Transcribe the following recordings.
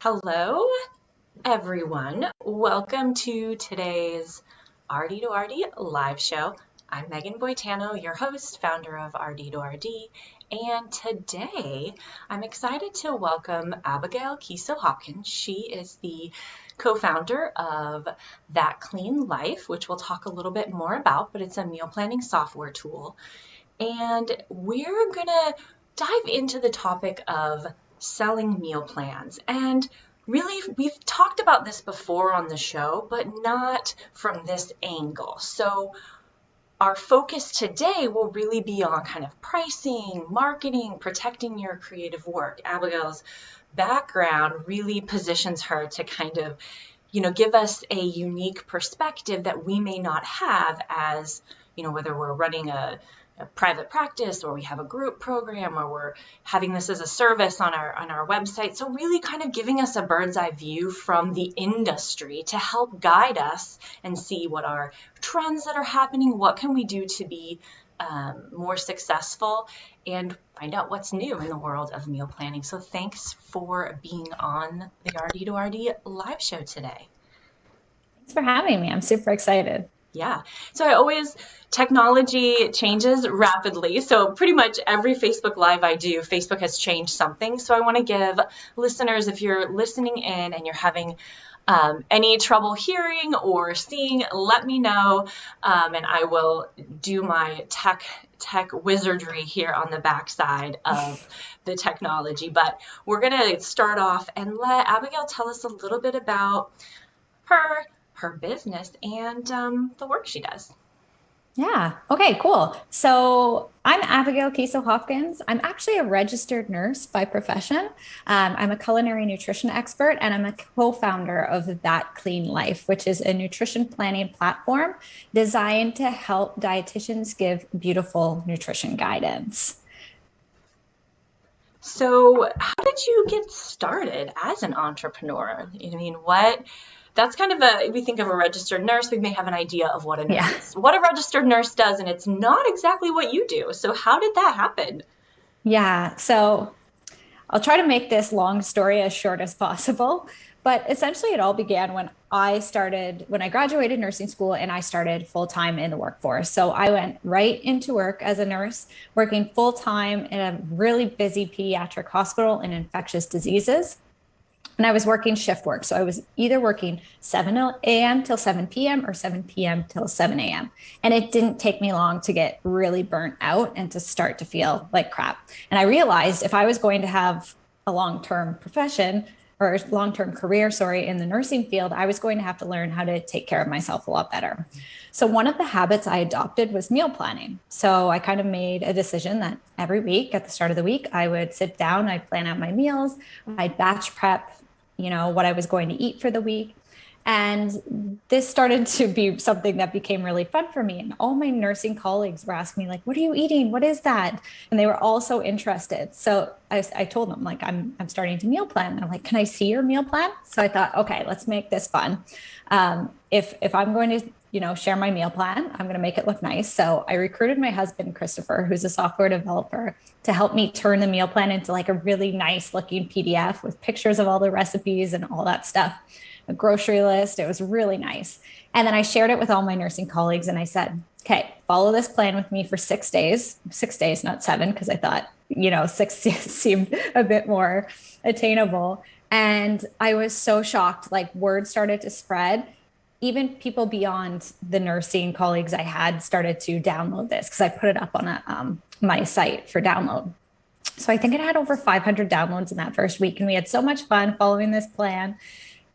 Hello, everyone. Welcome to today's RD2RD Live Show. I'm Megan Boitano, your host, founder of RD2RD, and today I'm excited to welcome Abigail Kiesel-Hopkins. She is the co-founder of That Clean Life, which we'll talk a little bit more about, but it's a meal planning software tool. And we're going to dive into the topic of selling meal plans. And really, we've talked about this before on the show, but not from this angle. So our focus today will really be on kind of pricing, marketing, protecting your creative work. Abigail's background really positions her to kind of, give us a unique perspective that we may not have as, whether we're running a private practice or we have a group program or we're having this as a service on our website. So really kind of giving us a bird's eye view from the industry to help guide us and see what are trends that are happening, what can we do to be more successful and find out what's new in the world of meal planning. So thanks for being on the RD2RD Live Show today. Thanks for having me. I'm super excited. Yeah. So technology changes rapidly. So pretty much every Facebook Live I do, Facebook has changed something. So I want to give listeners, if you're listening in and you're having any trouble hearing or seeing, let me know. And I will do my tech wizardry here on the backside of the technology. But we're going to start off and let Abigail tell us a little bit about her business and the work she does. Yeah. Okay, cool. So I'm Abigail Kiesel-Hopkins. I'm actually a registered nurse by profession. I'm a culinary nutrition expert, and I'm a co-founder of That Clean Life, which is a nutrition planning platform designed to help dietitians give beautiful nutrition guidance. So how did you get started as an entrepreneur? That's kind of we think of a registered nurse, we may have an idea of what a registered nurse does, and it's not exactly what you do. So how did that happen? Yeah, so I'll try to make this long story as short as possible, but essentially it all began when I graduated nursing school and I started full-time in the workforce. So I went right into work as a nurse, working full-time in a really busy pediatric hospital in infectious diseases. And I was working shift work. So I was either working 7 a.m. till 7 p.m. or 7 p.m. till 7 a.m. And it didn't take me long to get really burnt out and to start to feel like crap. And I realized if I was going to have a long-term profession or long-term career, in the nursing field, I was going to have to learn how to take care of myself a lot better. So one of the habits I adopted was meal planning. So I kind of made a decision that every week at the start of the week, I would sit down, I'd plan out my meals, I'd batch prep what I was going to eat for the week. And this started to be something that became really fun for me. And all my nursing colleagues were asking me, like, what are you eating? What is that? And they were all so interested. So I told them, like, I'm starting to meal plan. And I'm like, can I see your meal plan? So I thought, okay, let's make this fun. If I'm going to share my meal plan, I'm going to make it look nice. So I recruited my husband, Christopher, who's a software developer, to help me turn the meal plan into like a really nice looking PDF with pictures of all the recipes and all that stuff, a grocery list. It was really nice. And then I shared it with all my nursing colleagues and I said, okay, follow this plan with me for 6 days, not 7, because I thought, 6 seemed a bit more attainable. And I was so shocked, like word started to spread. Even people beyond the nursing colleagues I had started to download this because I put it up on my site for download. So I think it had over 500 downloads in that first week. And we had so much fun following this plan.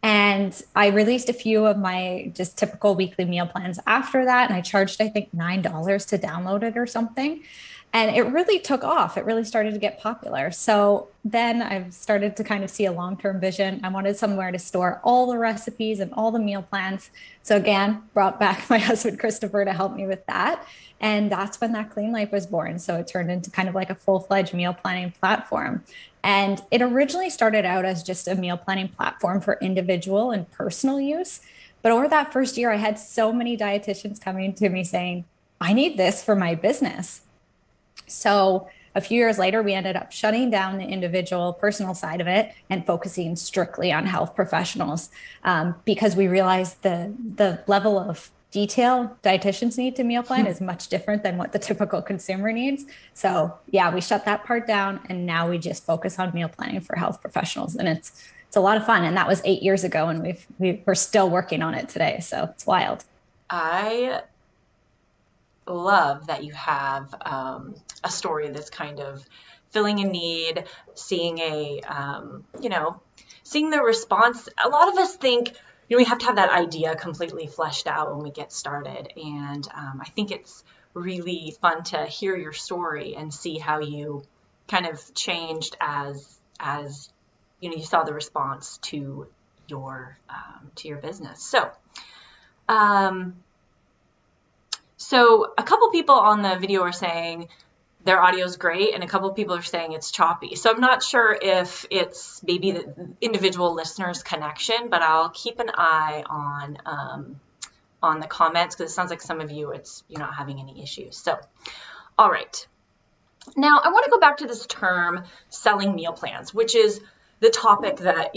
And I released a few of my just typical weekly meal plans after that. And I charged, I think, $9 to download it or something. And it really took off. It really started to get popular. So then I've started to kind of see a long-term vision. I wanted somewhere to store all the recipes and all the meal plans. So again, brought back my husband, Christopher, to help me with that. And that's when That Clean Life was born. So it turned into kind of like a full-fledged meal planning platform. And it originally started out as just a meal planning platform for individual and personal use. But over that first year, I had so many dietitians coming to me saying, I need this for my business. So a few years later, we ended up shutting down the individual personal side of it and focusing strictly on health professionals, because we realized the level of detail dietitians need to meal plan is much different than what the typical consumer needs. So yeah, we shut that part down, and now we just focus on meal planning for health professionals, and it's a lot of fun. And that was 8 years ago, and we're still working on it today. So it's wild. I love that you have a story that's kind of filling a need, seeing seeing the response. A lot of us think, we have to have that idea completely fleshed out when we get started. And I think it's really fun to hear your story and see how you kind of changed as you saw the response to your business. So a couple people on the video are saying their audio is great, and a couple people are saying it's choppy. So I'm not sure if it's maybe the individual listener's connection, but I'll keep an eye on the comments, because it sounds like some of you, you're not having any issues. So, all right. Now I want to go back to this term, selling meal plans, which is the topic that,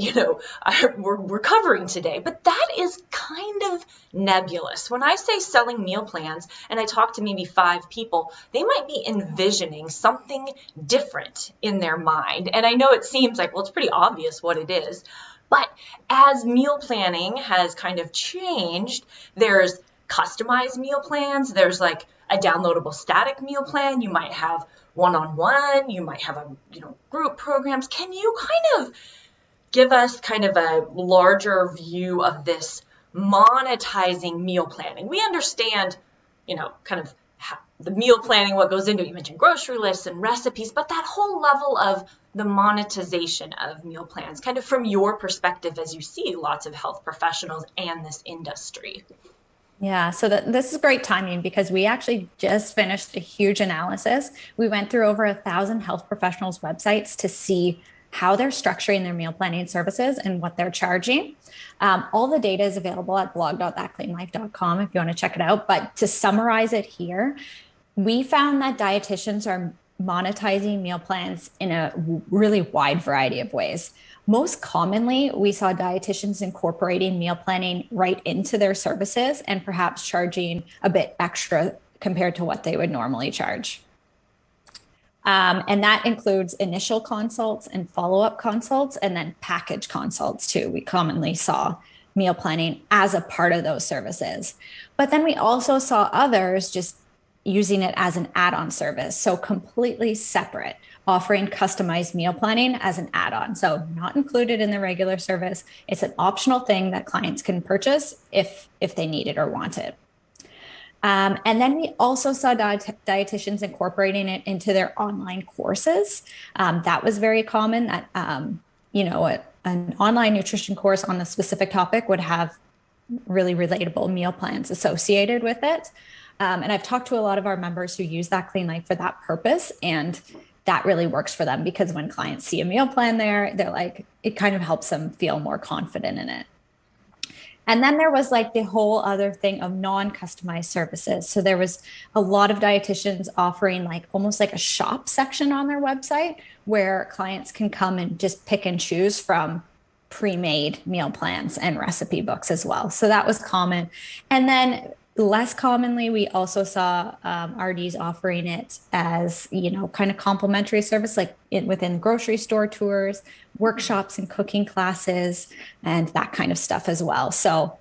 we're covering today. But that is kind of nebulous. When I say selling meal plans and I talk to maybe 5 people, they might be envisioning something different in their mind. And I know it seems like, well, it's pretty obvious what it is. But as meal planning has kind of changed, there's customized meal plans. There's like a downloadable static meal plan. You might have one-on-one, you might have group programs. Can you kind of give us kind of a larger view of this monetizing meal planning? We understand, kind of the meal planning, what goes into it. You mentioned grocery lists and recipes, but that whole level of the monetization of meal plans, kind of from your perspective as you see lots of health professionals and this industry. Yeah, so this is great timing, because we actually just finished a huge analysis. We went through over 1,000 health professionals' websites to see how they're structuring their meal planning services and what they're charging. All the data is available at blog.thatcleanlife.com if you want to check it out. But to summarize it here, we found that dietitians are monetizing meal plans in a really wide variety of ways. Most commonly, we saw dietitians incorporating meal planning right into their services and perhaps charging a bit extra compared to what they would normally charge. And that includes initial consults and follow-up consults, and then package consults too. We commonly saw meal planning as a part of those services. But then we also saw others just using it as an add-on service, so completely separate, offering customized meal planning as an add-on. So not included in the regular service. It's an optional thing that clients can purchase if they need it or want it. And then we also saw dietitians incorporating it into their online courses. That was very common, that, an online nutrition course on a specific topic would have really relatable meal plans associated with it. And I've talked to a lot of our members who use That Clean Life for that purpose, and that really works for them, because when clients see a meal plan there, they're like, it kind of helps them feel more confident in it. And then there was like the whole other thing of non-customized services. So there was a lot of dietitians offering like almost like a shop section on their website, where clients can come and just pick and choose from pre-made meal plans and recipe books as well. So that was common. And then less commonly, we also saw RDs offering it as, kind of complimentary service, like within grocery store tours, workshops and cooking classes, and that kind of stuff as well. So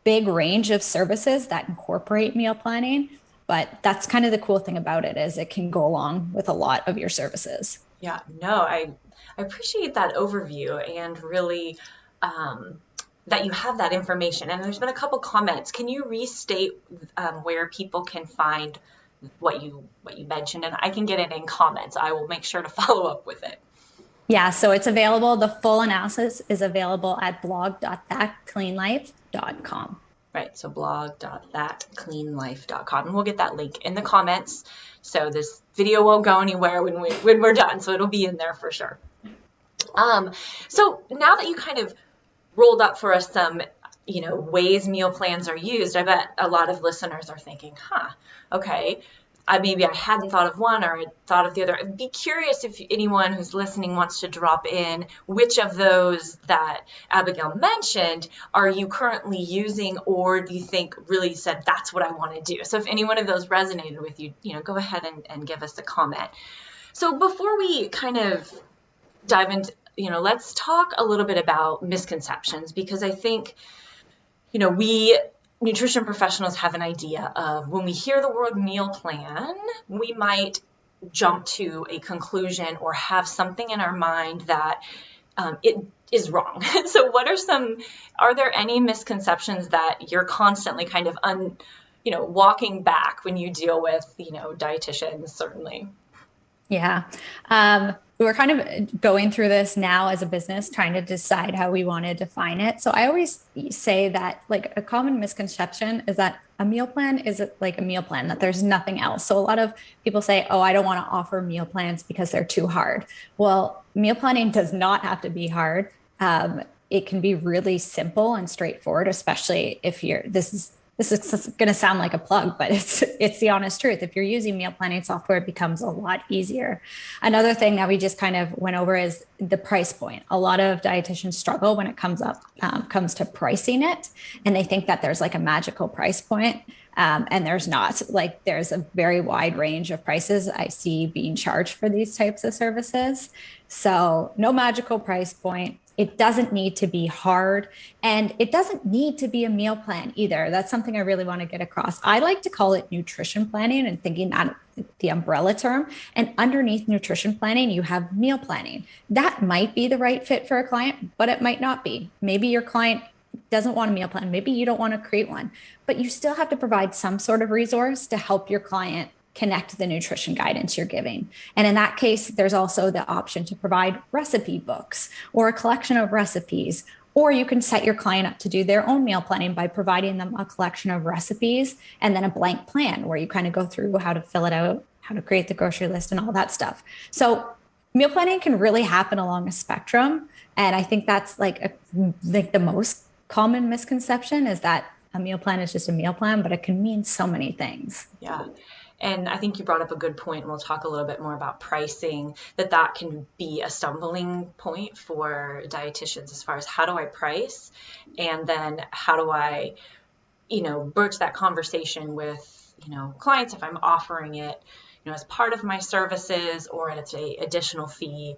big range of services that incorporate meal planning. But that's kind of the cool thing about it, is it can go along with a lot of your services. Yeah, no, I appreciate that overview, and really that you have that information. And there's been a couple comments. Can you restate where people can find what you mentioned? And I can get it in comments. I will make sure to follow up with it. Yeah, so it's available. The full analysis is available at blog.thatcleanlife.com. Right, so blog.thatcleanlife.com. And we'll get that link in the comments. So this video won't go anywhere when we're done. So it'll be in there for sure. So now that you kind of rolled up for us some, ways meal plans are used, I bet a lot of listeners are thinking, okay, maybe I hadn't thought of one or I thought of the other. I'd be curious if anyone who's listening wants to drop in which of those that Abigail mentioned are you currently using, or do you think really said that's what I want to do? So if any one of those resonated with you, go ahead and give us a comment. So before we kind of dive into, let's talk a little bit about misconceptions, because I think, we nutrition professionals have an idea of when we hear the word meal plan, we might jump to a conclusion or have something in our mind that it is wrong. So are there any misconceptions that you're constantly kind of walking back when you deal with, dietitians, certainly? Yeah. We're kind of going through this now as a business, trying to decide how we want to define it. So I always say that like a common misconception is that a meal plan is like a meal plan, that there's nothing else. So a lot of people say, oh, I don't want to offer meal plans because they're too hard. Well, meal planning does not have to be hard. It can be really simple and straightforward, especially if this is going to sound like a plug, but it's the honest truth. If you're using meal planning software, it becomes a lot easier. Another thing that we just kind of went over is the price point. A lot of dietitians struggle when it comes to pricing it, and they think that there's like a magical price point. And there's not. Like, there's a very wide range of prices I see being charged for these types of services. So no magical price point. It doesn't need to be hard, and it doesn't need to be a meal plan either. That's something I really want to get across. I like to call it nutrition planning and thinking that the umbrella term, and underneath nutrition planning, you have meal planning. That might be the right fit for a client, but it might not be. Maybe your client doesn't want a meal plan. Maybe you don't want to create one, but you still have to provide some sort of resource to help your client connect the nutrition guidance you're giving. And in that case, there's also the option to provide recipe books or a collection of recipes, or you can set your client up to do their own meal planning by providing them a collection of recipes and then a blank plan where you kind of go through how to fill it out, how to create the grocery list and all that stuff. So meal planning can really happen along a spectrum. And I think that's like the most common misconception is that a meal plan is just a meal plan, but it can mean so many things. Yeah. And I think you brought up a good point, and we'll talk a little bit more about pricing, that can be a stumbling point for dietitians as far as how do I price, and then how do I, broach that conversation with, clients if I'm offering it, as part of my services, or it's a additional fee,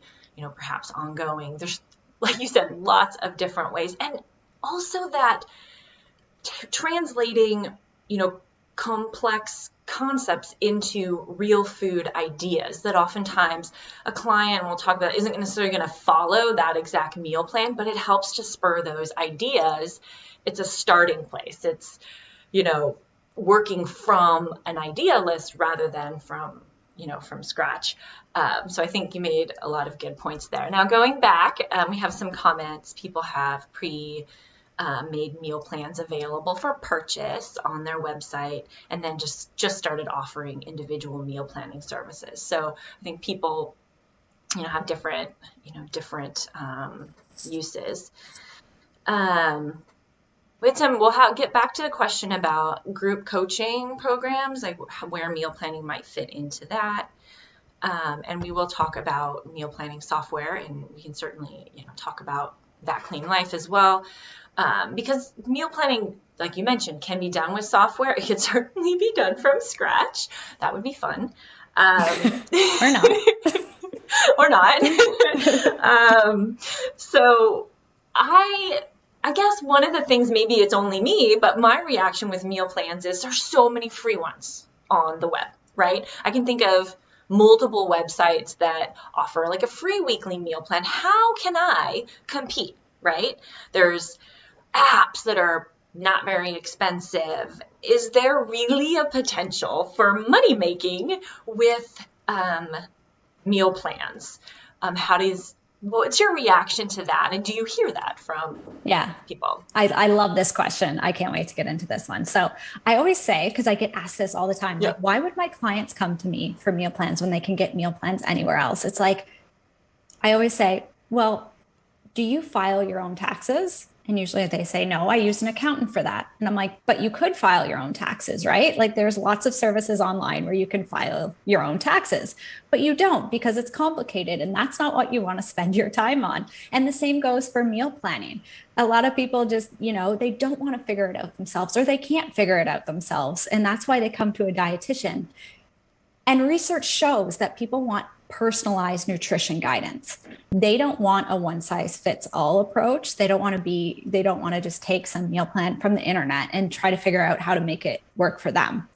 perhaps ongoing. There's, like you said, lots of different ways. And also that translating, complex concepts into real food ideas that oftentimes a client we'll talk about isn't necessarily going to follow that exact meal plan, but it helps to spur those ideas. It's a starting place. It's, working from an idea list rather than from scratch. So I think you made a lot of good points there. Now going back, we have some comments. People have made meal plans available for purchase on their website, and then just started offering individual meal planning services. So I think people, have different uses. We'll get back to the question about group coaching programs, like where meal planning might fit into that. And we will talk about meal planning software, and we can certainly, talk about That Clean Life as well. Because meal planning, like you mentioned, can be done with software. It could certainly be done from scratch. That would be fun. Or not. Or not. So I guess one of the things, maybe it's only me, but my reaction with meal plans is there's so many free ones on the web, right? I can think of multiple websites that offer like a free weekly meal plan. How can I compete, right? There's apps that are not very expensive. Is there really a potential for money making with meal plans? What's your reaction to that? And do you hear that from people? I love this question. I can't wait to get into this one. So I always say, because I get asked this all the time, like, why would my clients come to me for meal plans when they can get meal plans anywhere else? It's like, I always say, well, do you file your own taxes? And usually they say, no, I use an accountant for that. And I'm like, but you could file your own taxes, right? Like there's lots of services online where you can file your own taxes, but you don't because it's complicated and that's not what you want to spend your time on. And the same goes for meal planning. A lot of people just, they don't want to figure it out themselves or they can't figure it out themselves. And that's why they come to a dietitian. And research shows that people want personalized nutrition guidance. They don't want a one size fits all approach. They don't want to just take some meal plan from the internet and try to figure out how to make it work for them.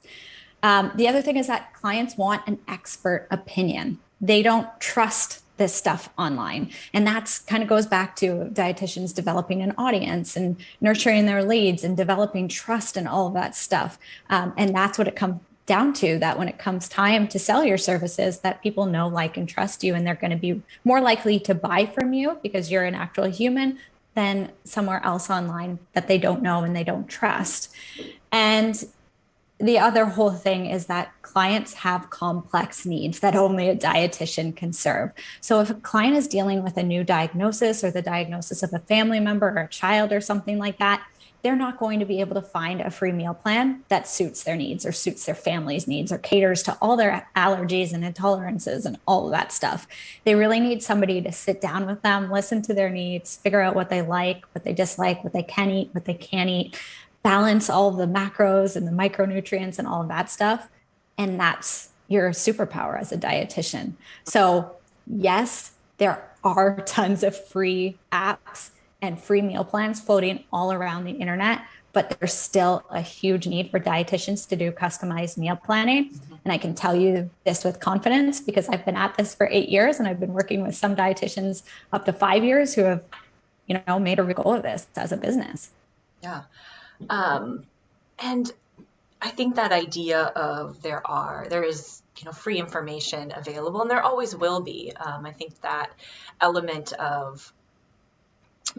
The other thing is that clients want an expert opinion. They don't trust this stuff online. And that's kind of goes back to dietitians developing an audience and nurturing their leads and developing trust and all of that stuff. And that's what it comes down to, that when it comes time to sell your services, that people know, like, and trust you, and they're going to be more likely to buy from you because you're an actual human than somewhere else online that they don't know and they don't trust. And the other whole thing is that clients have complex needs that only a dietitian can serve. So if a client is dealing with a new diagnosis or the diagnosis of a family member or a child or something like that, they're not going to be able to find a free meal plan that suits their needs or suits their family's needs or caters to all their allergies and intolerances and all of that stuff. They really need somebody to sit down with them, listen to their needs, figure out what they like, what they dislike, what they can eat, what they can't eat, balance all of the macros and the micronutrients and all of that stuff. And that's your superpower as a dietitian. So yes, there are tons of free apps and free meal plans floating all around the internet, but there's still a huge need for dietitians to do customized meal planning. And I can tell you this with confidence because I've been at this for 8 years and I've been working with some dietitians up to 5 years who have, made a goal of this as a business. Yeah. And I think that idea of there is, free information available, and there always will be. I think that element of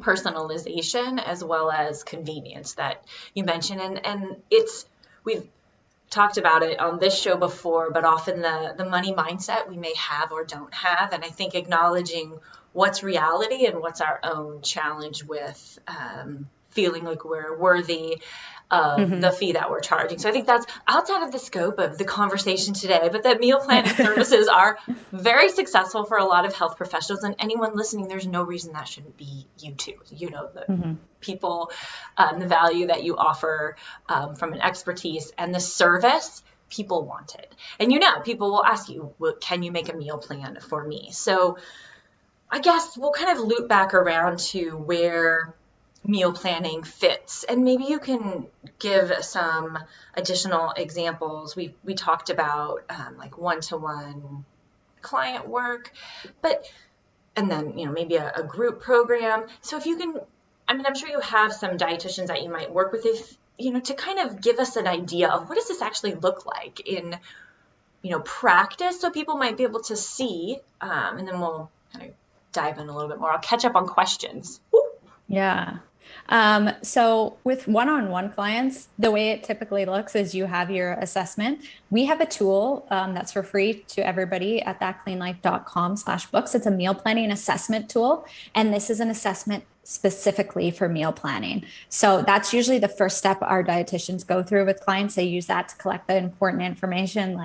personalization as well as convenience that you mentioned, and we've talked about it on this show before, but often the money mindset we may have or don't have, and I think acknowledging what's reality and what's our own challenge with feeling like we're worthy of the fee that we're charging. So I think that's outside of the scope of the conversation today, but that meal planning services are very successful for a lot of health professionals, and anyone listening, there's no reason that shouldn't be you too. The people, the value that you offer from an expertise and the service, people want it. And people will ask you, well, can you make a meal plan for me? So I guess we'll kind of loop back around to where meal planning fits, and maybe you can give some additional examples. We talked about like one-to-one client work, and then maybe a group program. So if you can, I'm sure you have some dietitians that you might work with, if to kind of give us an idea of what does this actually look like in practice, so people might be able to see, and then we'll kind of dive in a little bit more. I'll catch up on questions. Woo. Yeah. So with one-on-one clients, the way it typically looks is you have your assessment. We have a tool that's for free to everybody at thatcleanlife.com/books. It's a meal planning assessment tool. And this is an assessment specifically for meal planning. So that's usually the first step our dietitians go through with clients. They use that to collect the important information,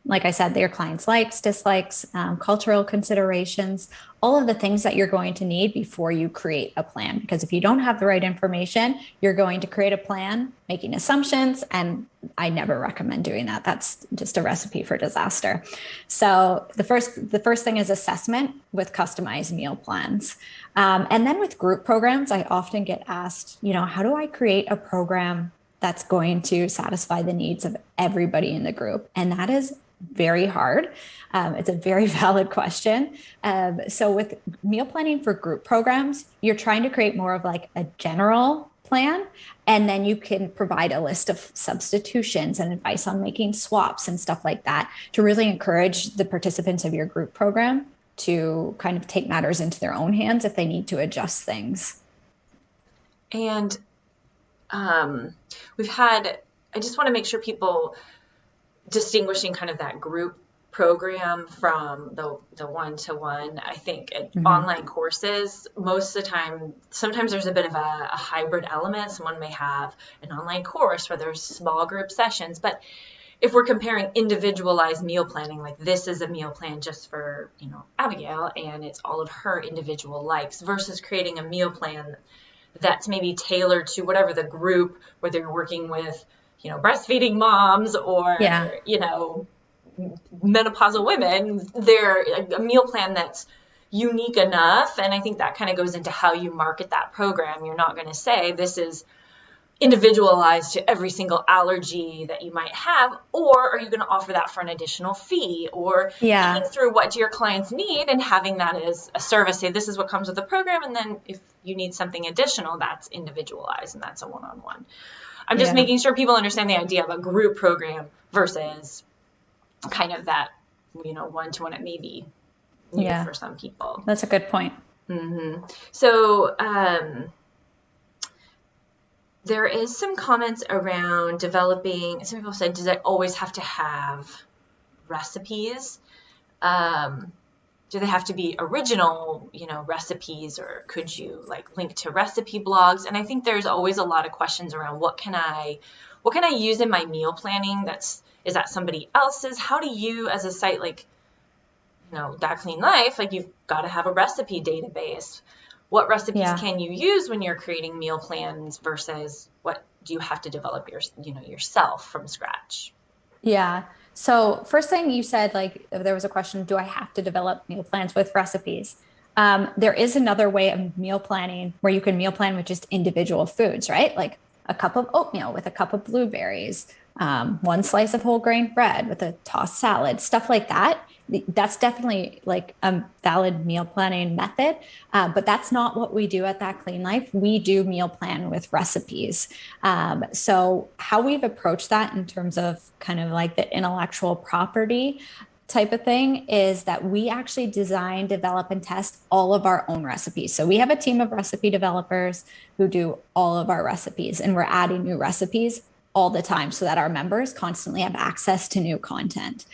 like I said, their clients' likes, dislikes, cultural considerations, all of the things that you're going to need before you create a plan. Because if you don't have the right information, you're going to create a plan, making assumptions, and I never recommend doing that. That's just a recipe for disaster. So the first thing is assessment with customized meal plans. And then with group programs, I often get asked, how do I create a program that's going to satisfy the needs of everybody in the group? And that is very hard. It's a very valid question. So with meal planning for group programs, you're trying to create more of like a general plan, and then you can provide a list of substitutions and advice on making swaps and stuff like that to really encourage the participants of your group program to kind of take matters into their own hands if they need to adjust things. And I just want to make sure people distinguishing kind of that group program from the one-to-one. I think Mm-hmm. online courses, most of the time, sometimes there's a bit of a hybrid element. Someone may have an online course where there's small group sessions, but if we're comparing individualized meal planning, like this is a meal plan just for, Abigail, and it's all of her individual likes, versus creating a meal plan that's maybe tailored to whatever the group, whether you're working with, breastfeeding moms or, Yeah. menopausal women, they're a meal plan that's unique enough. And I think that kind of goes into how you market that program. You're not going to say this is individualized to every single allergy that you might have, or are you going to offer that for an additional fee, or thinking through what do your clients need and having that as a service. Say this is what comes with the program, and then if you need something additional, that's individualized and that's a one-on-one. I'm just making sure people understand the idea of a group program versus kind of that, one-to-one. It may be new for some people. That's a good point. Mm-hmm. So there is some comments around developing. Some people said, does it always have to have recipes? Do they have to be original, recipes, or could you link to recipe blogs? And I think there's always a lot of questions around what can I use in my meal planning is that somebody else's? How do you as a site That Clean Life, you've got to have a recipe database. What recipes can you use when you're creating meal plans versus what do you have to develop yourself from scratch? Yeah. So first thing you said, there was a question, do I have to develop meal plans with recipes? There is another way of meal planning where you can meal plan with just individual foods, right? Like a cup of oatmeal with a cup of blueberries, one slice of whole grain bread with a tossed salad, stuff like that. That's definitely a valid meal planning method, but that's not what we do at That Clean Life. We do meal plan with recipes. So how we've approached that in terms of kind of the intellectual property type of thing is that we actually design, develop, and test all of our own recipes. So we have a team of recipe developers who do all of our recipes, and we're adding new recipes all the time so that our members constantly have access to new content.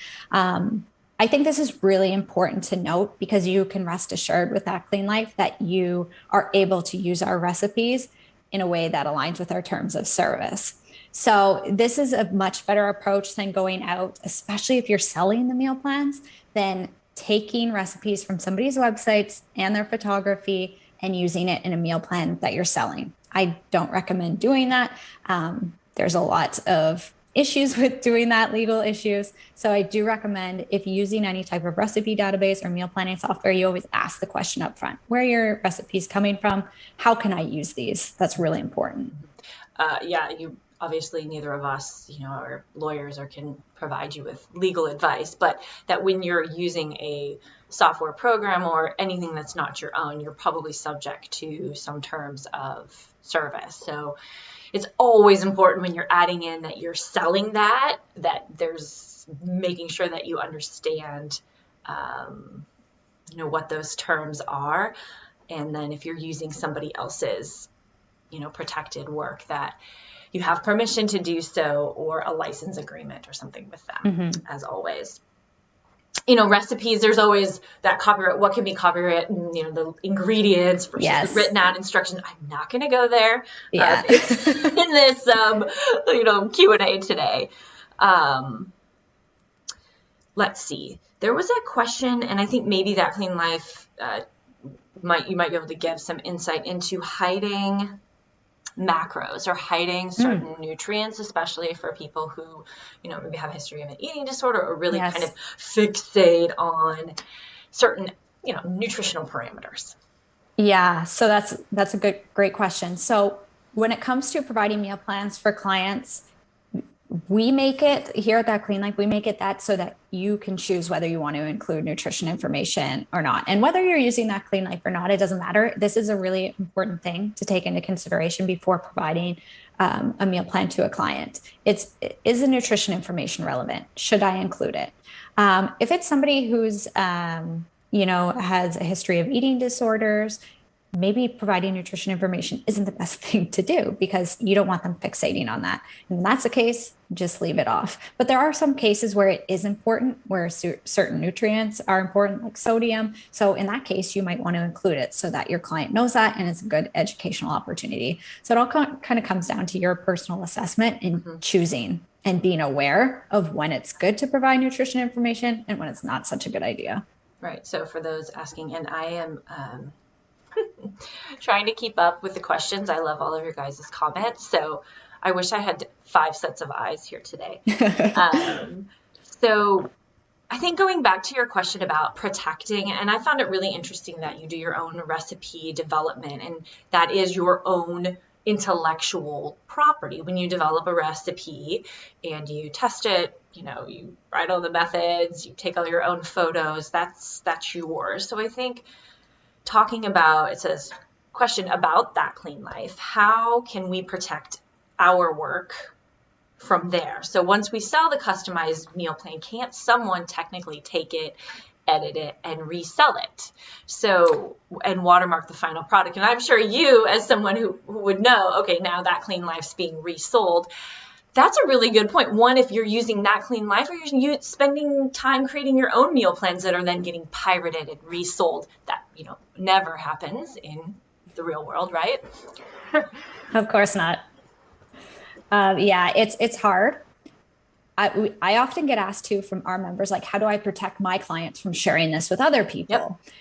I think this is really important to note because you can rest assured with That Clean Life that you are able to use our recipes in a way that aligns with our terms of service. So this is a much better approach than going out, especially if you're selling the meal plans, than taking recipes from somebody's websites and their photography and using it in a meal plan that you're selling. I don't recommend doing that. There's a lot of issues with doing that, legal issues. So I do recommend, if using any type of recipe database or meal planning software, you always ask the question up front, where are your recipes coming from? How can I use these? That's really important. You obviously, neither of us, are lawyers or can provide you with legal advice, but that when you're using a software program or anything that's not your own, you're probably subject to some terms of service. So it's always important when you're adding in that you're selling that there's making sure that you understand, what those terms are. And then if you're using somebody else's, protected work, that you have permission to do so, or a license agreement or something with them, as always. Recipes, there's always that copyright, what can be copyright, and, the ingredients versus the written out instructions. I'm not going to go there in this, Q&A today. Let's see. There was a question, and I think maybe That Clean Life, you might be able to give some insight into hiding macros or hiding certain nutrients, especially for people who, maybe have a history of an eating disorder or really kind of fixate on certain, nutritional parameters. Yeah, so that's a great question. So when it comes to providing meal plans for clients, we make it here at That Clean Life, we make it that so that you can choose whether you want to include nutrition information or not. And whether you're using That Clean Life or not, it doesn't matter. This is a really important thing to take into consideration before providing a meal plan to a client. Is the nutrition information relevant? Should I include it? If it's somebody who's, has a history of eating disorders, maybe providing nutrition information isn't the best thing to do because you don't want them fixating on that. And when that's the case, just leave it off. But there are some cases where it is important, where certain nutrients are important, like sodium. So in that case, you might want to include it so that your client knows that, and it's a good educational opportunity. So it all kind of comes down to your personal assessment and choosing and being aware of when it's good to provide nutrition information and when it's not such a good idea. Right. So for those asking, and I am trying to keep up with the questions. I love all of your guys' comments. So I wish I had 5 sets of eyes here today. So I think going back to your question about protecting, and I found it really interesting that you do your own recipe development, and that is your own intellectual property. When you develop a recipe and you test it, you write all the methods, you take all your own photos, that's yours. So I think talking about, it says, question about that clean life, how can we protect our work from there? So once we sell the customized meal plan, can't someone technically take it, edit it, and resell it? So, and watermark the final product. And I'm sure you, as someone who would know, okay, now that clean life's being resold. That's a really good point. One, if you're using that clean life, or you're spending time creating your own meal plans that are then getting pirated and resold, that, never happens in the real world, right? Of course not. Yeah, it's hard. I often get asked too from our members, like, how do I protect my clients from sharing this with other people? Yep.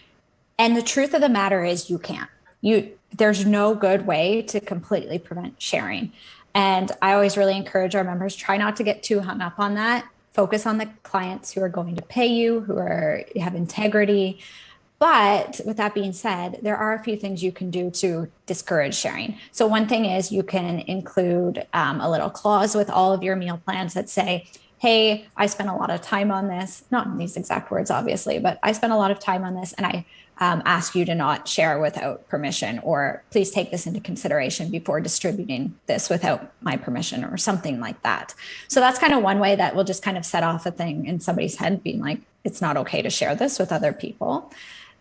And the truth of the matter is you can't. There's no good way to completely prevent sharing. And I always really encourage our members, try not to get too hung up on that. Focus on the clients who are going to pay you, who have integrity. But with that being said, there are a few things you can do to discourage sharing. So one thing is you can include a little clause with all of your meal plans that say, hey, I spent a lot of time on this, not in these exact words, obviously, but I spent a lot of time on this and I ask you to not share without permission, or please take this into consideration before distributing this without my permission, or something like that. So that's kind of one way that will just kind of set off a thing in somebody's head being like, it's not okay to share this with other people.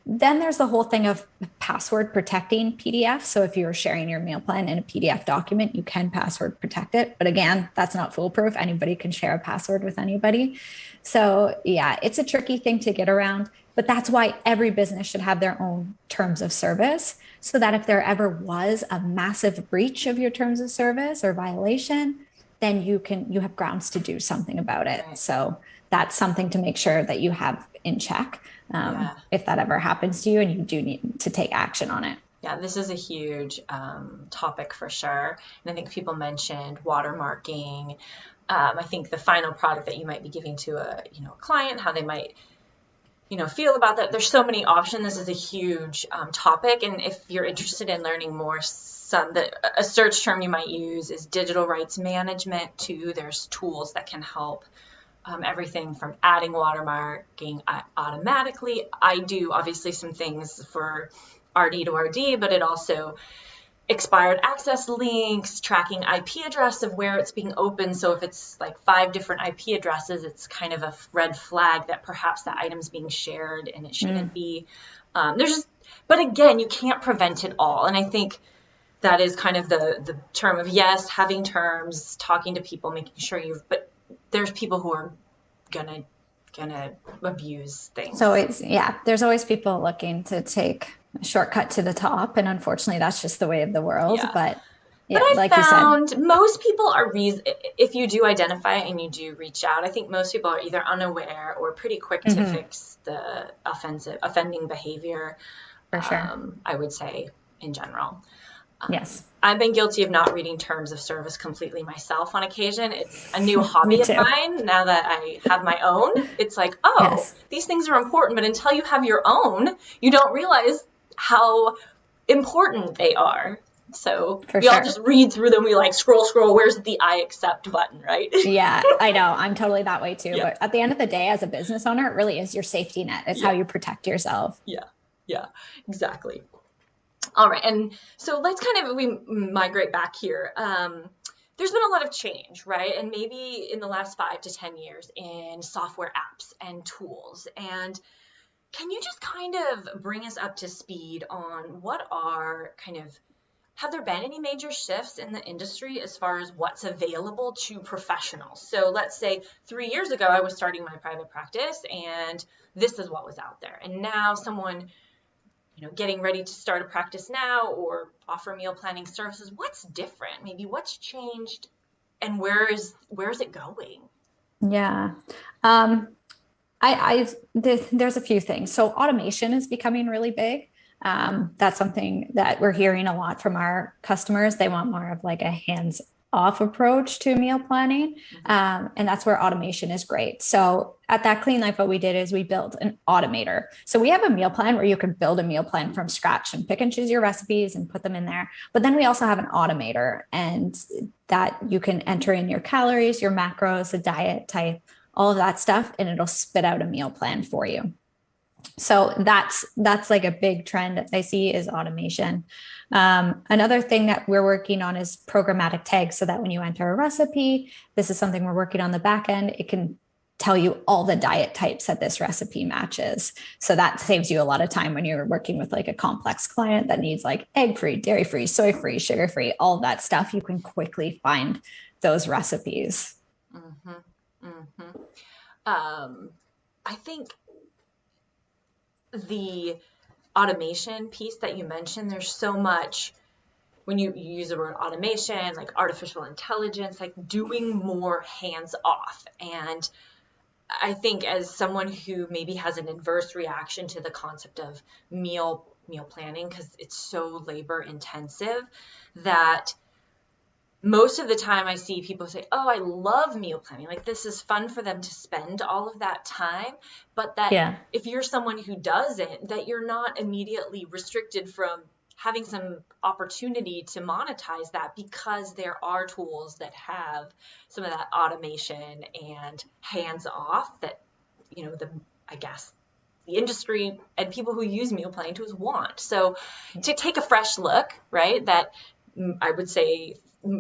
Then there's the whole thing of password protecting PDF. So if you're sharing your meal plan in a PDF document, you can password protect it. But again, that's not foolproof. Anybody can share a password with anybody. So yeah, it's a tricky thing to get around. But that's why every business should have their own terms of service, so that if there ever was a massive breach of your terms of service or violation, then you have grounds to do something about it. Right. So that's something to make sure that you have in check if that ever happens to you and you do need to take action on it. Yeah, this is a huge topic for sure. And I think people mentioned watermarking. I think the final product that you might be giving to a client, how they might feel about that. There's so many options. This is a huge topic. And if you're interested in learning more, a search term you might use is digital rights management too. There's tools that can help everything from adding watermarking automatically. I do obviously some things for RD2RD, but it also expired access links, tracking IP address of where it's being opened. So if it's like 5 different IP addresses, it's kind of a red flag that perhaps the item's being shared and it shouldn't be. But again, you can't prevent it all. And I think that is kind of the term of, yes, having terms, talking to people, making sure but there's people who are gonna abuse things. So there's always people looking to take a shortcut to the top, and unfortunately that's just the way of the world. Yeah. But I found most people are if you do identify and you do reach out, I think most people are either unaware or pretty quick to fix the offending behavior. For sure. I would say in general. Yes. I've been guilty of not reading terms of service completely myself on occasion. It's a new hobby of mine now that I have my own. It's like, these things are important, but until you have your own, you don't realize how important they are. So we all just read through them. We scroll. Where's the I accept button, right? Yeah, I know. I'm totally that way too. Yeah. But at the end of the day, as a business owner, it really is your safety net. It's how you protect yourself. Yeah, exactly. All right. And so let's we migrate back here. There's been a lot of change, right? And maybe in the last 5 to 10 years in software apps and tools. And can you just kind of bring us up to speed on have there been any major shifts in the industry as far as what's available to professionals? So let's say 3 years ago, I was starting my private practice and this is what was out there. And now someone, getting ready to start a practice now or offer meal planning services, what's different? Maybe what's changed and where is it going? Yeah. There's a few things. So automation is becoming really big. That's something that we're hearing a lot from our customers. They want more of like a hands-off approach to meal planning. And that's where automation is great. So at That Clean Life, what we did is we built an automator. So we have a meal plan where you can build a meal plan from scratch and pick and choose your recipes and put them in there. But then we also have an automator, and that you can enter in your calories, your macros, the diet type, all of that stuff, and it'll spit out a meal plan for you. So that's like a big trend that I see is automation. Another thing that we're working on is programmatic tags, so that when you enter a recipe, this is something we're working on the back end, it can tell you all the diet types that this recipe matches. So that saves you a lot of time when you're working with like a complex client that needs like egg-free, dairy-free, soy-free, sugar-free, all that stuff. You can quickly find those recipes. Mm-hmm. Mm-hmm. I think the automation piece that you mentioned, there's so much when you use the word automation, like artificial intelligence, like doing more hands off. And I think as someone who maybe has an adverse reaction to the concept of meal planning, because it's so labor intensive, that most of the time I see people say, oh, I love meal planning. Like this is fun for them to spend all of that time. But that if you're someone who doesn't, that you're not immediately restricted from having some opportunity to monetize that, because there are tools that have some of that automation and hands off that, I guess the industry and people who use meal planning tools want. So to take a fresh look, right, that I would say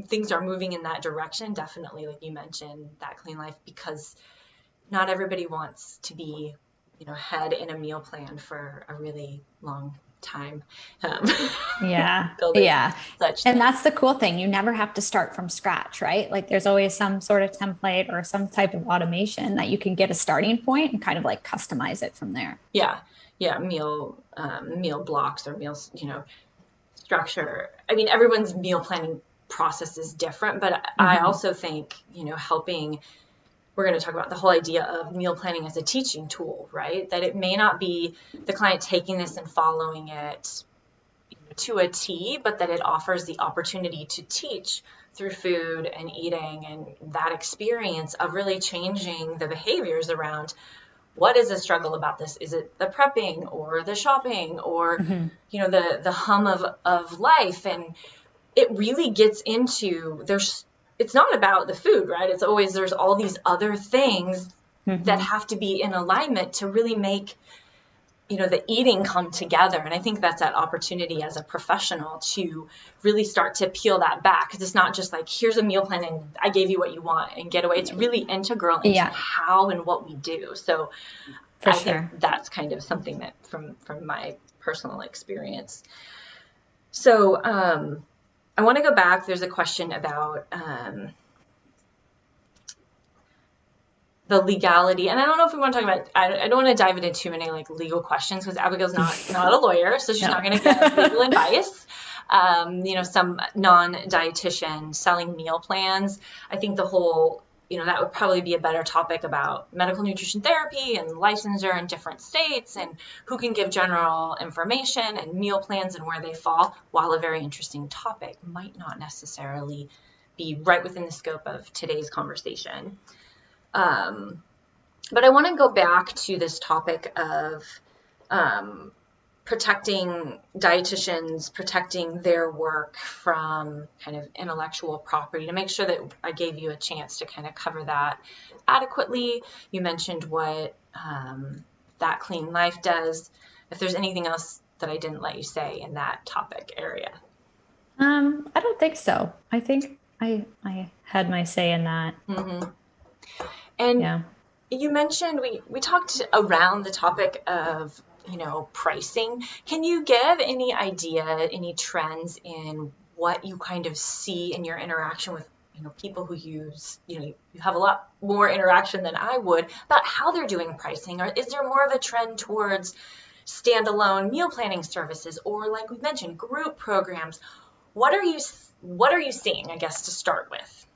things are moving in that direction, definitely, like you mentioned, That Clean Life, because not everybody wants to be, head in a meal plan for a really long time. Yeah. Such and that's the cool thing. You never have to start from scratch, right? Like there's always some sort of template or some type of automation that you can get a starting point and kind of like customize it from there. Yeah. Meal blocks or meals, structure. I mean, everyone's meal planning process is different, but I also think, helping, we're going to talk about the whole idea of meal planning as a teaching tool, right? That it may not be the client taking this and following it to a T, but that it offers the opportunity to teach through food and eating, and that experience of really changing the behaviors around what is a struggle about this? Is it the prepping or the shopping or, the hum of life? And it really gets into, it's not about the food, right? It's always, there's all these other things that have to be in alignment to really make, the eating come together. And I think that's that opportunity as a professional to really start to peel that back. Because it's not just like, here's a meal plan and I gave you what you want and get away. It's really integral into how and what we do. So I think that's kind of something that from my personal experience. So I want to go back. There's a question about the legality, and I don't know if we want to talk about, I don't want to dive into too many like legal questions because Abigail's not a lawyer, so she's not going to give legal advice. Some non-dietitian selling meal plans. I think the whole, that would probably be a better topic about medical nutrition therapy and licensure in different states and who can give general information and meal plans and where they fall. While a very interesting topic, might not necessarily be right within the scope of today's conversation. But I want to go back to this topic of protecting dietitians, protecting their work from kind of intellectual property, to make sure that I gave you a chance to kind of cover that adequately. You mentioned what That Clean Life does. If there's anything else that I didn't let you say in that topic area. I don't think so. I think I had my say in that. And you mentioned we talked around the topic of, pricing. Can you give any idea, any trends in what you kind of see in your interaction with, people who use, you have a lot more interaction than I would about how they're doing pricing? Or is there more of a trend towards standalone meal planning services, or like we mentioned, group programs? What are you seeing, I guess, to start with?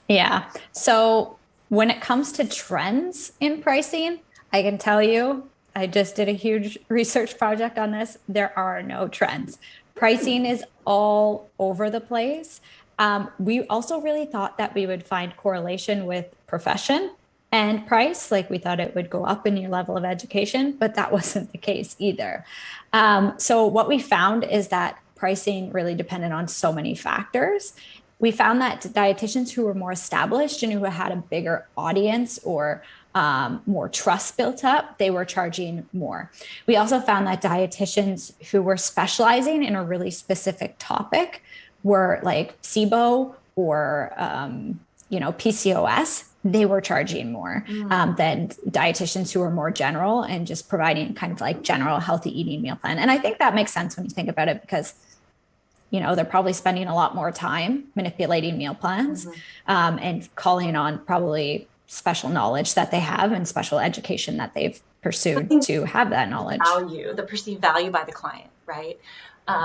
Yeah. So when it comes to trends in pricing, I can tell you, I just did a huge research project on this. There are no trends. Pricing is all over the place. We also really thought that we would find correlation with profession and price. Like we thought it would go up in your level of education, but that wasn't the case either. So what we found is that pricing really depended on so many factors. We found that dietitians who were more established and who had a bigger audience or more trust built up, they were charging more. We also found that dietitians who were specializing in a really specific topic were like SIBO or PCOS, they were charging more than dietitians who were more general and just providing kind of like general healthy eating meal plan. And I think that makes sense when you think about it, because they're probably spending a lot more time manipulating meal plans and calling on probably special knowledge that they have and special education that they've pursued to have that knowledge. The perceived value by the client, right?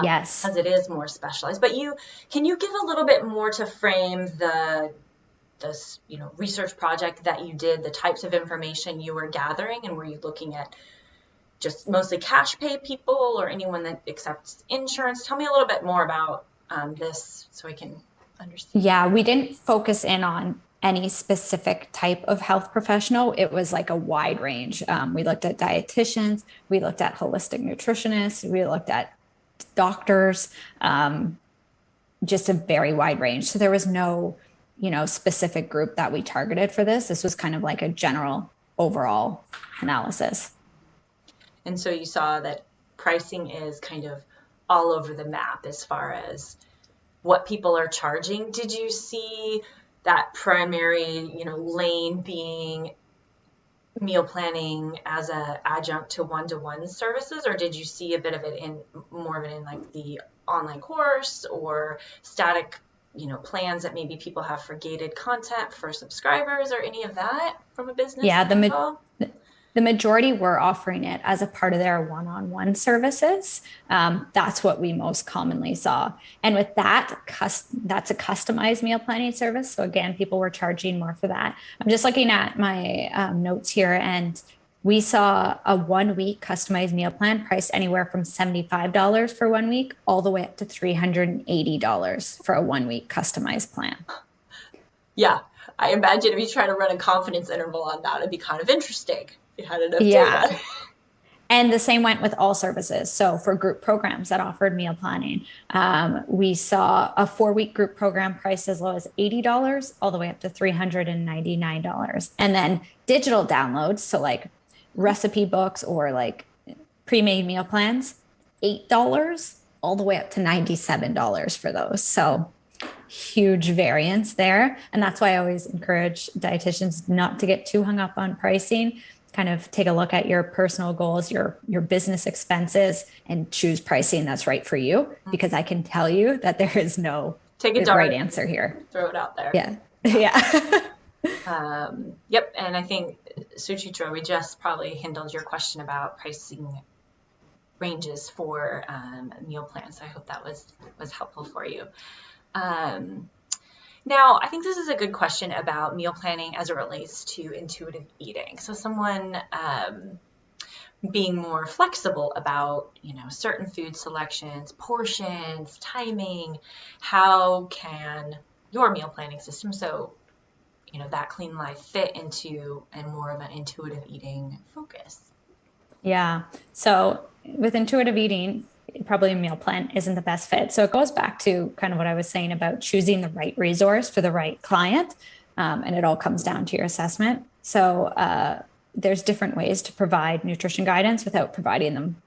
Yes. As it is more specialized. But can you give a little bit more to frame this research project that you did, the types of information you were gathering, and were you looking at just mostly cash pay people or anyone that accepts insurance? Tell me a little bit more about this so I can understand. Yeah, we didn't focus in on any specific type of health professional. It was like a wide range. We looked at dietitians, we looked at holistic nutritionists, we looked at doctors, just a very wide range. So there was no, specific group that we targeted for this. This was kind of like a general overall analysis. And so you saw that pricing is kind of all over the map as far as what people are charging. Did you see that primary, lane being meal planning as an adjunct to one-to-one services, or did you see a bit of it in like the online course or static, plans that maybe people have for gated content for subscribers, or any of that from a business? Yeah, the majority were offering it as a part of their one-on-one services. That's what we most commonly saw. And with that, that's a customized meal planning service. So again, people were charging more for that. I'm just looking at my notes here, and we saw a 1 week customized meal plan priced anywhere from $75 for 1 week all the way up to $380 for a 1 week customized plan. Yeah, I imagine if you try to run a confidence interval on that, it'd be kind of interesting. You had enough data. And the same went with all services. So for group programs that offered meal planning, we saw a 4 week group program priced as low as $80 all the way up to $399. And then digital downloads, so like recipe books or like pre-made meal plans, $8 all the way up to $97 for those. So huge variance there. And that's why I always encourage dietitians not to get too hung up on pricing. Kind of take a look at your personal goals, your business expenses, and choose pricing that's right for you. Because I can tell you that there is no right answer here. Throw it out there. Yeah. Yeah. Yep. And I think, Suchitra, we just probably handled your question about pricing ranges for meal plans. So I hope that was helpful for you. Now, I think this is a good question about meal planning as it relates to intuitive eating. So someone being more flexible about, certain food selections, portions, timing. How can your meal planning system, so, that clean life, fit into and more of an intuitive eating focus? Yeah. So with intuitive eating, probably a meal plan isn't the best fit. So it goes back to kind of what I was saying about choosing the right resource for the right client. And it all comes down to your assessment. So there's different ways to provide nutrition guidance without providing them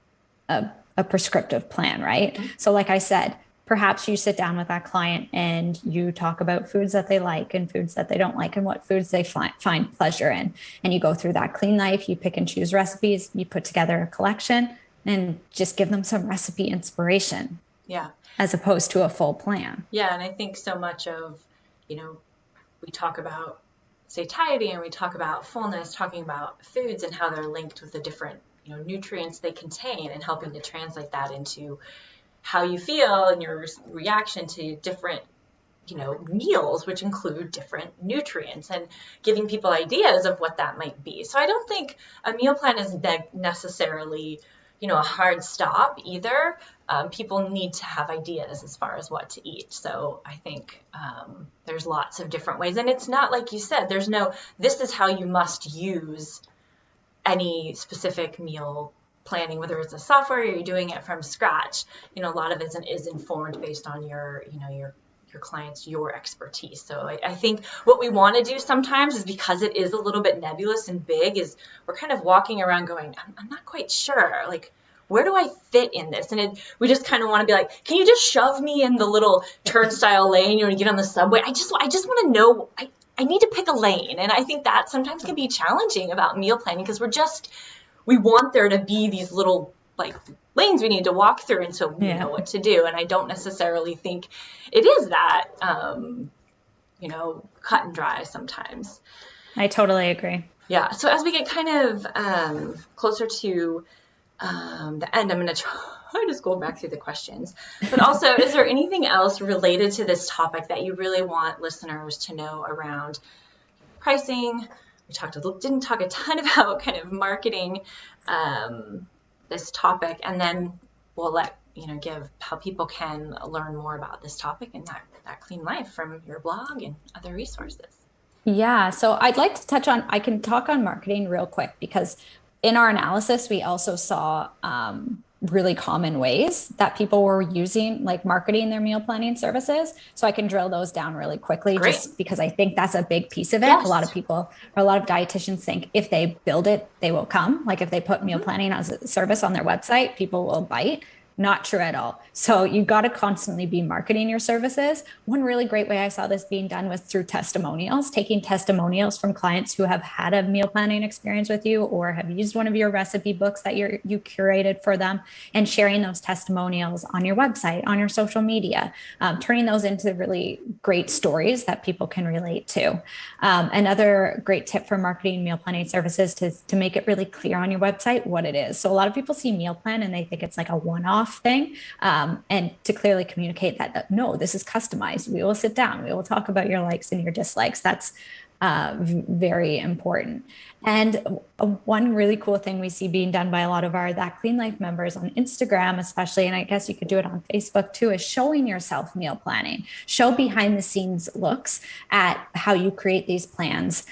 a prescriptive plan, right? Mm-hmm. So like I said, perhaps you sit down with that client and you talk about foods that they like and foods that they don't like and what foods they find pleasure in. And you go through that clean life, you pick and choose recipes, you put together a collection and just give them some recipe inspiration. Yeah. As opposed to a full plan. Yeah. And I think so much of, we talk about satiety and we talk about fullness, talking about foods and how they're linked with the different, nutrients they contain and helping to translate that into how you feel and your reaction to different, meals, which include different nutrients and giving people ideas of what that might be. So I don't think a meal plan is necessarily, a hard stop either. People need to have ideas as far as what to eat. So I think there's lots of different ways. And it's not like you said, this is how you must use any specific meal planning, whether it's a software or you're doing it from scratch. A lot of it is informed based on your clients, your expertise. So I think what we want to do sometimes is, because it is a little bit nebulous and big, is we're kind of walking around going, I'm not quite sure, like, where do I fit in this? And we just kind of want to be like, can you just shove me in the little turnstile lane when you get on the subway? I just want to know, I need to pick a lane. And I think that sometimes can be challenging about meal planning, because we want there to be these little lanes we need to walk through, and so we know what to do. And I don't necessarily think it is that, cut and dry sometimes. I totally agree. Yeah. So as we get kind of closer to the end, I'm going to try to scroll back through the questions. But also, is there anything else related to this topic that you really want listeners to know around pricing? We didn't talk a ton about kind of marketing this topic, and then we'll give how people can learn more about this topic and that clean life from your blog and other resources. Yeah, so I'd like to I can talk on marketing real quick, because in our analysis, we also saw really common ways that people were using, like marketing their meal planning services. So I can drill those down really quickly. Great. Just because I think that's a big piece of it. Yes. A lot of people, or a lot of dietitians think if they build it, they will come. Like if they put meal planning as a service on their website, people will bite. Not true at all. So you got to constantly be marketing your services. One really great way I saw this being done was through testimonials, taking testimonials from clients who have had a meal planning experience with you or have used one of your recipe books that you curated for them, and sharing those testimonials on your website, on your social media, turning those into really great stories that people can relate to. Another great tip for marketing meal planning services is to make it really clear on your website what it is. So a lot of people see meal plan and they think it's like a one-off thing, and to clearly communicate that no, this is customized. We will sit down, we will talk about your likes and your dislikes. That's very important. And one really cool thing we see being done by a lot of our That Clean Life members on Instagram, especially, and I guess you could do it on Facebook too, is showing yourself meal planning. Show behind the scenes looks at how you create these plans,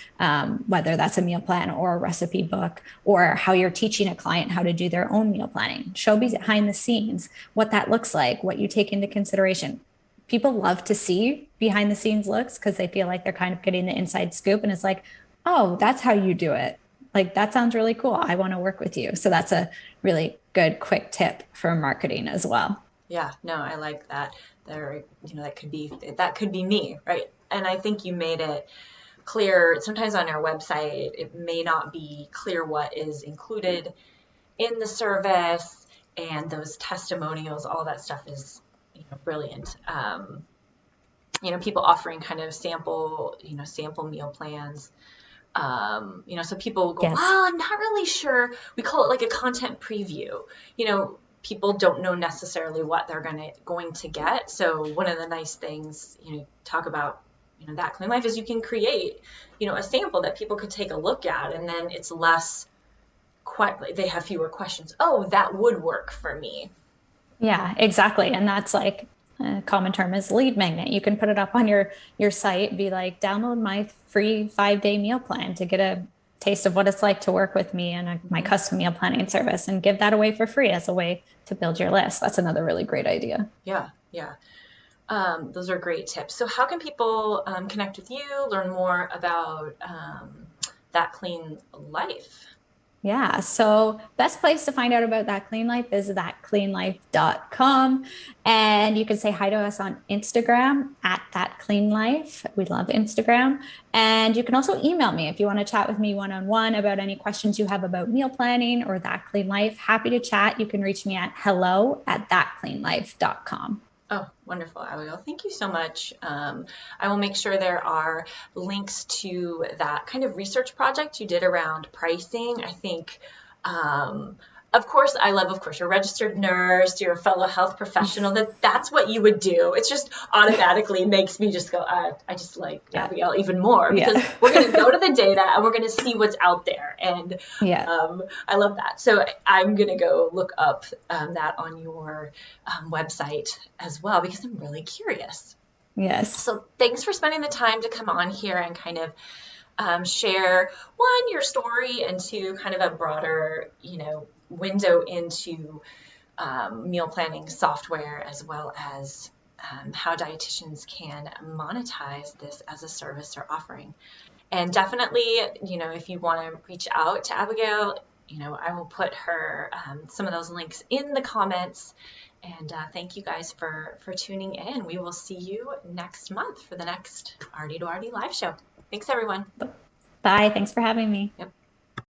whether that's a meal plan or a recipe book, or how you're teaching a client how to do their own meal planning. Show behind the scenes what that looks like, what you take into consideration. People love to see behind the scenes looks because they feel like they're kind of getting the inside scoop, and it's like, oh, that's how you do it. Like, that sounds really cool. I want to work with you. So that's a really good, quick tip for marketing as well. Yeah, no, I like that. That could be me, right? And I think you made it clear. Sometimes on our website, it may not be clear what is included in the service, and those testimonials, all that stuff is brilliant. People offering kind of sample meal plans. So people go, yes. Well, I'm not really sure. We call it like a content preview. People don't know necessarily what they're going to get. So one of the nice things, talk about, That Clean Life, is you can create, a sample that people could take a look at, and then it's less, they have fewer questions. Oh, that would work for me. Yeah, exactly. And that's like a common term is lead magnet. You can put it up on your site, be like, download my free 5-day meal plan to get a taste of what it's like to work with me and my custom meal planning service, and give that away for free as a way to build your list. That's another really great idea. Yeah. Those are great tips. So how can people connect with you, learn more about That Clean Life? Yeah. So best place to find out about That Clean Life is thatcleanlife.com. And you can say hi to us on Instagram at That Clean Life. We love Instagram. And you can also email me if you want to chat with me one-on-one about any questions you have about meal planning or That Clean Life. Happy to chat. You can reach me at hello@thatcleanlife.com. Oh, wonderful, Abigail. Thank you so much. I will make sure there are links to that kind of research project you did around pricing. I think, um, of course, of course, you're a registered nurse, you're a fellow health professional, that's what you would do. It's just automatically makes me just go, I just like Yeah. Abigail even more Yeah. because we're going to go to the data and we're going to see what's out there. And Yeah. I love that. So I'm going to go look up that on your website as well because I'm really curious. Yes. So thanks for spending the time to come on here and kind of share one, your story, and two, kind of a broader, window into meal planning software as well as how dietitians can monetize this as a service or offering. And definitely, if you want to reach out to Abigail, I will put her some of those links in the comments. And thank you guys for tuning in. We will see you next month for the next RD2RD live show. Thanks, everyone. Bye. Thanks for having me. Yep.